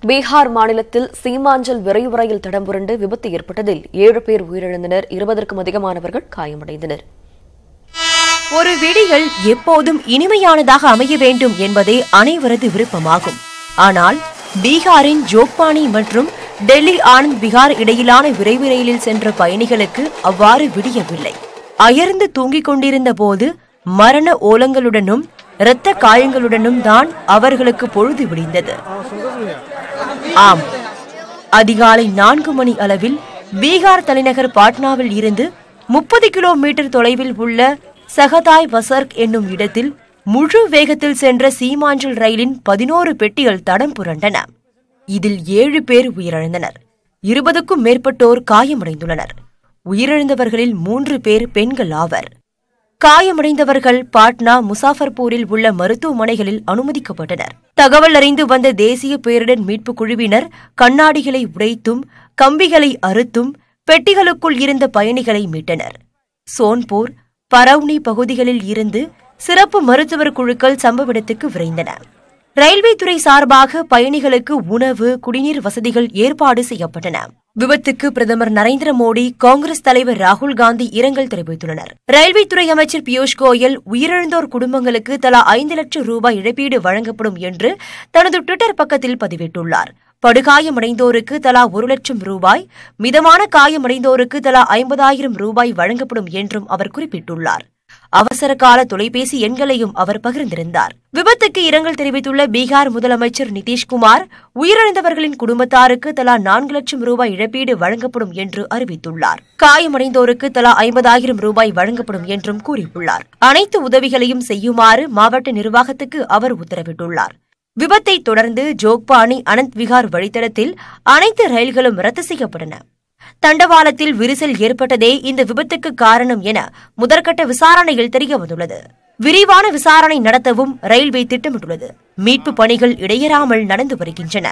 பீகார் மாநிலத்தில் சீமாஞ்சல் விரைவு ரயில் தடம் புரண்டு விபத்து ஏற்பட்டதில் 7 பேர் உயிரிழந்தனர், 20க்கும் அதிகமானவர்கள் காயமடைந்தனர். ஒரு விடியல் எப்போதும் இனிமையானதாக அமைய வேண்டும் என்பதே அனைவரது விருப்பமாகும். ஆனால் பீகாரின் ஜோக்பானி மற்றும் டெல்லி ஆனந்த் விஹார் இடையிலான விரைவு ரயிலில் சென்ற பயணிகளுக்கு அவ்வாறு விடியவில்லை. அயர்ந்து தூங்கிக் கொண்டிருந்த போது மரண ஓலங்களுடனும் இரத்த காயங்களுடனும் தான் அவர்களுக்கு பொழுது விடிந்தது. ஆம், அதிகாலை 4 மணி அளவில் பீகார் தலைநகர் பாட்னாவில் இருந்து 30 கிலோமீட்டர் தொலைவில் உள்ள சகதாய் வசர்க் என்னும் இடத்தில் முழு வேகத்தில் சென்ற சீமாஞ்சல் ரயிலின் 11 பெட்டிகள் தடம் புரண்டன. இதில் 7 பேர் உயிரிழந்தனர், 20க்கும் மேற்பட்டோர் காயமடைந்துள்ளனர். உயிரிழந்தவர்களில் 3 பேர் பெண்கள் ஆவர். காயமடைந்தவர்கள் பாட்னா, முசாஃபர்பூரில் உள்ள மருத்துவமனைகளில் அனுமதிக்கப்பட்டனர். தகவல் அறிந்து வந்த தேசிய பேரிடர் மீட்புக் குழுவினர் கண்ணாடிகளை உடைத்தும் கம்பிகளை அறுத்தும் பெட்டிகளுக்குள் இருந்த பயணிகளை மீட்டனர். சோன்பூர், பரௌனி பகுதிகளில் இருந்து சிறப்பு மருத்துவர் குழுக்கள் சம்பவ இடத்துக்கு விரைந்தன. ரயில்வே துறை சார்பாக பயணிகளுக்கு உணவு, குடிநீர் வசதிகள் ஏற்பாடு செய்யப்பட்டன. விபத்துக்கு பிரதமர் நரேந்திர மோடி, காங்கிரஸ் தலைவர் ராகுல் காந்தி இரங்கல் தெரிவித்துள்ளனர். ரயில்வே துறை அமைச்சர் பியூஷ் கோயல் உயிரிழந்தோர் குடும்பங்களுக்கு தலா 5 லட்சம் ரூபாய் இழப்பீடு வழங்கப்படும் என்று தனது டுவிட்டர் பக்கத்தில் பதிவிட்டுள்ளார். படுகாயமடைந்தோருக்கு தலா 1 லட்சம் ரூபாய், மிதமான காயமடைந்தோருக்கு தலா 50,000 ரூபாய் வழங்கப்படும் என்றும் அவர் குறிப்பிட்டுள்ளார். அவசர கால தொலைபேசி எண்களையும் அவர் பகிர்ந்திருந்தார். விபத்துக்கு இரங்கல் தெரிவித்துள்ள பீகார் முதலமைச்சர் நிதிஷ்குமார், உயிரிழந்தவர்களின் குடும்பத்தாருக்கு தலா 4 லட்சம் ரூபாய் இழப்பீடு வழங்கப்படும் என்று அறிவித்துள்ளார். காயமடைந்தோருக்கு தலா 50,000 ரூபாய் வழங்கப்படும் என்றும் கூறியுள்ளார். அனைத்து உதவிகளையும் செய்யுமாறு மாவட்ட நிர்வாகத்துக்கு அவர் உத்தரவிட்டுள்ளார். விபத்தை தொடர்ந்து ஜோக்பானி ஆனந்த் விஹார் வழித்தடத்தில் அனைத்து ரயில்களும் ரத்து செய்யப்பட்டன. தண்டவாளத்தில் விரிசல் ஏற்பட்டதே இந்த விபத்துக்கு காரணம் என முதற்கட்ட விசாரணையில் தெரியவந்துள்ளது. விரிவான விசாரணை நடத்தவும் ரயில்வே திட்டமிட்டுள்ளது. மீட்பு பணிகள் இடையறாமல் நடந்து வருகின்றன.